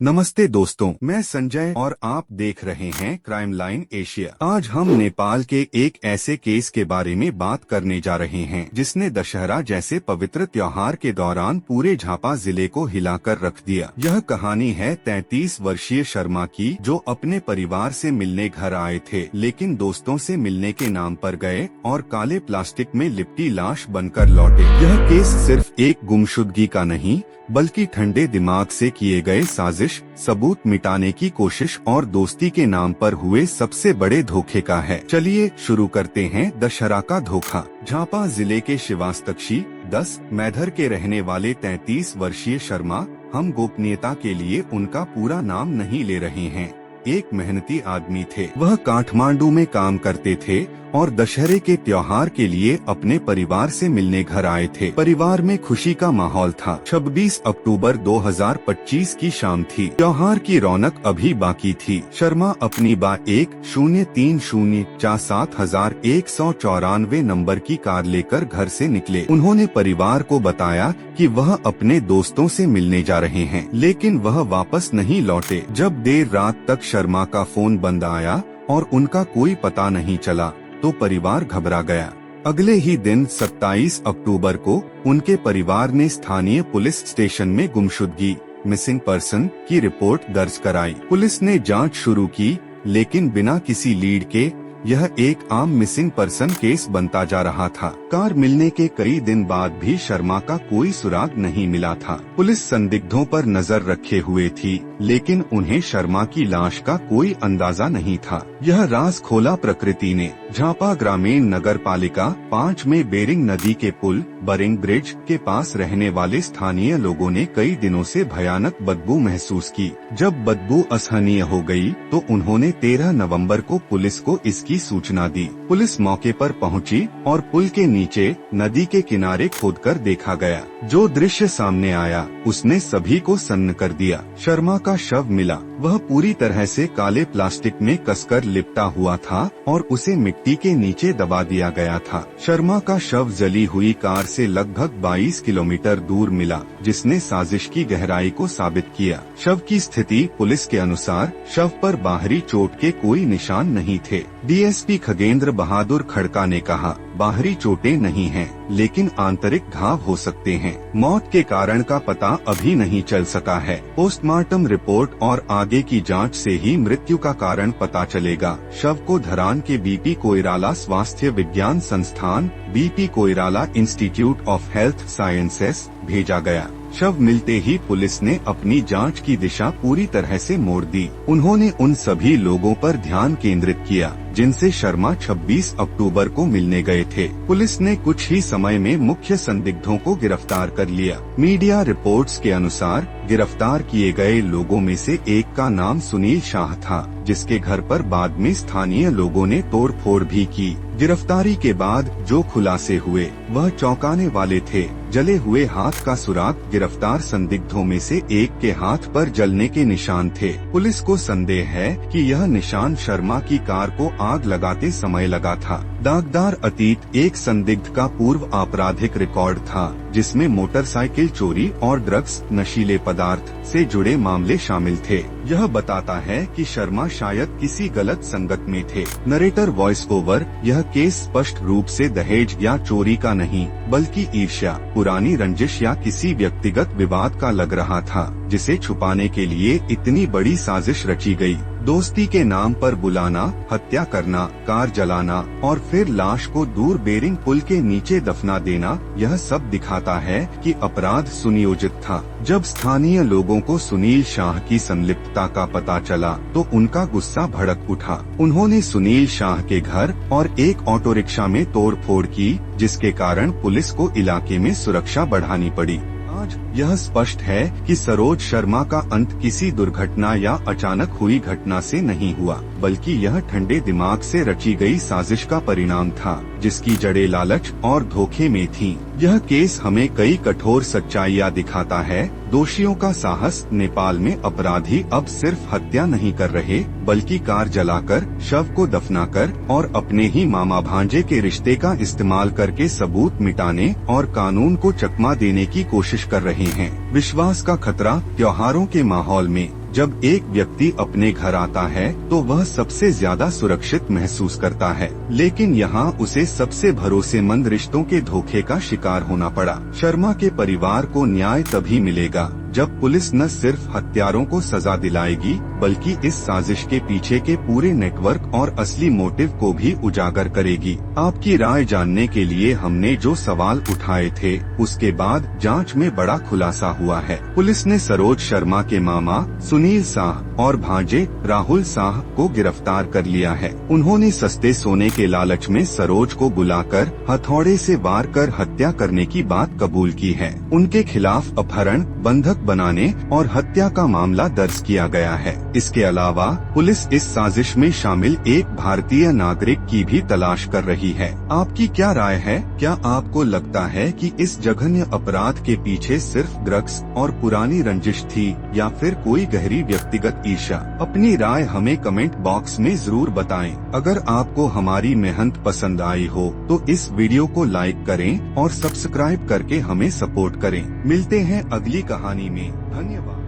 नमस्ते दोस्तों, मैं संजय और आप देख रहे हैं क्राइम लाइन एशिया। आज हम नेपाल के एक ऐसे केस के बारे में बात करने जा रहे हैं जिसने दशहरा जैसे पवित्र त्योहार के दौरान पूरे झापा जिले को हिलाकर रख दिया। यह कहानी है 33 वर्षीय शर्मा की, जो अपने परिवार से मिलने घर आए थे, लेकिन दोस्तों से मिलने के नाम पर गए और काले प्लास्टिक में लिपटी लाश बनकर लौटे। यह केस सिर्फ एक गुमशुदगी का नहीं, बल्कि ठंडे दिमाग से किए गए साजिश, सबूत मिटाने की कोशिश और दोस्ती के नाम पर हुए सबसे बड़े धोखे का है। चलिए शुरू करते हैं दशहरा का धोखा। झापा जिले के शिवास्तक्षी 10 मैधर के रहने वाले 33 वर्षीय शर्मा, हम गोपनीयता के लिए उनका पूरा नाम नहीं ले रहे हैं, एक मेहनती आदमी थे। वह काठमांडू में काम करते थे और दशहरे के त्योहार के लिए अपने परिवार से मिलने घर आए थे। परिवार में खुशी का माहौल था। 26 अक्टूबर 2025 की शाम थी। त्योहार की रौनक अभी बाकी थी। शर्मा अपनी 1030479194 नंबर की कार लेकर घर से निकले। उन्होंने परिवार को बताया कि वह अपने दोस्तों से मिलने जा रहे हैं, लेकिन वह वापस नहीं लौटे। जब देर रात तक शर्मा का फोन बंद आया और उनका कोई पता नहीं चला तो परिवार घबरा गया। अगले ही दिन 27 अक्टूबर को उनके परिवार ने स्थानीय पुलिस स्टेशन में गुमशुदगी मिसिंग पर्सन की रिपोर्ट दर्ज कराई। पुलिस ने जांच शुरू की, लेकिन बिना किसी लीड के यह एक आम मिसिंग पर्सन केस बनता जा रहा था। कार मिलने के कई दिन बाद भी शर्मा का कोई सुराग नहीं मिला था। पुलिस संदिग्धों पर नजर रखे हुए थी, लेकिन उन्हें शर्मा की लाश का कोई अंदाजा नहीं था। यह राज खोला प्रकृति ने। झापा ग्रामीण नगर पालिका 5 में बेरिंग नदी के पुल बरिंग ब्रिज के पास रहने वाले स्थानीय लोगों ने कई दिनों से भयानक बदबू महसूस की। जब बदबू असहनीय हो गई तो उन्होंने 13 नवंबर को पुलिस को इसकी सूचना दी। पुलिस मौके पर पहुंची और पुल के नीचे नदी के किनारे खोदकर देखा गया। जो दृश्य सामने आया उसने सभी को सन्न कर दिया। शर्मा का शव मिला। वह पूरी तरह से काले प्लास्टिक में कसकर लिपटा हुआ था और उसे मिट्टी के नीचे दबा दिया गया था। शर्मा का शव जली हुई कार से लगभग 22 किलोमीटर दूर मिला, जिसने साजिश की गहराई को साबित किया। शव की स्थिति पुलिस के अनुसार शव पर बाहरी चोट के कोई निशान नहीं थे। डीएसपी खगेंद्र बहादुर खड़का ने कहा, बाहरी चोटें नहीं हैं, लेकिन आंतरिक घाव हो सकते हैं। मौत के कारण का पता अभी नहीं चल सका है। पोस्टमार्टम रिपोर्ट और आगे की जांच से ही मृत्यु का कारण पता चलेगा। शव को धरान के बीपी कोइराला स्वास्थ्य विज्ञान संस्थान BP Koirala institute of health sciences भेजा गया। शव मिलते ही पुलिस ने अपनी जांच की दिशा पूरी तरह से मोड़ दी। उन्होंने उन सभी लोगों पर ध्यान केंद्रित किया जिनसे शर्मा 26 अक्टूबर को मिलने गए थे। पुलिस ने कुछ ही समय में मुख्य संदिग्धों को गिरफ्तार कर लिया। मीडिया रिपोर्ट्स के अनुसार गिरफ्तार किए गए लोगों में से एक का नाम सुनील शाह था, जिसके घर पर बाद में स्थानीय लोगों ने तोड़फोड़ भी की। गिरफ्तारी के बाद जो खुलासे हुए वह चौंकाने वाले थे। जले हुए हाथ का सुराग गिरफ्तार संदिग्धों में से एक के हाथ पर जलने के निशान थे। पुलिस को संदेह है कि यह निशान शर्मा की कार को आग लगाते समय लगा था। दागदार अतीत एक संदिग्ध का पूर्व आपराधिक रिकॉर्ड था, जिसमें मोटरसाइकिल चोरी और ड्रग्स नशीले पदार्थ से जुड़े मामले शामिल थे। यह बताता है कि शर्मा शायद किसी गलत संगत में थे। Narrator voice over. यह केस स्पष्ट रूप से दहेज या चोरी का नहीं, बल्कि ईर्ष्या, पुरानी रंजिश या किसी व्यक्तिगत विवाद का लग रहा था, जिसे छुपाने के लिए इतनी बड़ी साजिश रची गई। दोस्ती के नाम पर बुलाना, हत्या करना, कार जलाना और फिर लाश को दूर बेरिंग पुल के नीचे दफना देना, यह सब दिखाता है कि अपराध सुनियोजित था। जब स्थानीय लोगों को सुनील शाह की संलिप्तता का पता चला तो उनका गुस्सा भड़क उठा। उन्होंने सुनील शाह के घर और एक ऑटो रिक्शा में तोड़फोड़ की, जिसके कारण पुलिस को इलाके में सुरक्षा बढ़ानी पड़ी। आज यह स्पष्ट है कि सरोज शर्मा का अंत किसी दुर्घटना या अचानक हुई घटना से नहीं हुआ, बल्कि यह ठंडे दिमाग से रची गई साजिश का परिणाम था, जिसकी जड़ें लालच और धोखे में थीं। यह केस हमें कई कठोर सच्चाइयाँ दिखाता है। दोषियों का साहस। नेपाल में अपराधी अब सिर्फ हत्या नहीं कर रहे, बल्कि कार जलाकर, शव को दफनाकर और अपने ही मामा भांजे के रिश्ते का इस्तेमाल करके सबूत मिटाने और कानून को चकमा देने की कोशिश कर रहे हैं। विश्वास का खतरा। त्योहारों के माहौल में जब एक व्यक्ति अपने घर आता है तो वह सबसे ज्यादा सुरक्षित महसूस करता है, लेकिन यहाँ उसे सबसे भरोसेमंद रिश्तों के धोखे का शिकार होना पड़ा। शर्मा के परिवार को न्याय तभी मिलेगा जब पुलिस न सिर्फ हत्यारों को सजा दिलाएगी बल्कि इस साजिश के पीछे के पूरे नेटवर्क और असली मोटिव को भी उजागर करेगी। आपकी राय जानने के लिए हमने जो सवाल उठाए थे उसके बाद जांच में बड़ा खुलासा हुआ है। पुलिस ने सरोज शर्मा के मामा सुनील साह और भांजे राहुल साह को गिरफ्तार कर लिया है। उन्होंने सस्ते सोने के लालच में सरोज को बुलाकर हथौड़े से वार कर हत्या करने की बात कबूल की है। उनके खिलाफ अपहरण, बंधक बनाने और हत्या का मामला दर्ज किया गया है। इसके अलावा पुलिस इस साजिश में शामिल एक भारतीय नागरिक की भी तलाश कर रही है। आपकी क्या राय है? क्या आपको लगता है कि इस जघन्य अपराध के पीछे सिर्फ ड्रग्स और पुरानी रंजिश थी या फिर कोई गहरी व्यक्तिगत ईर्ष्या? अपनी राय हमें कमेंट बॉक्स में जरूर बताएं। अगर आपको हमारी मेहनत पसंद आई हो तो इस वीडियो को लाइक करें और सब्सक्राइब करके हमें सपोर्ट करें। मिलते हैं अगली कहानी में। धन्यवाद।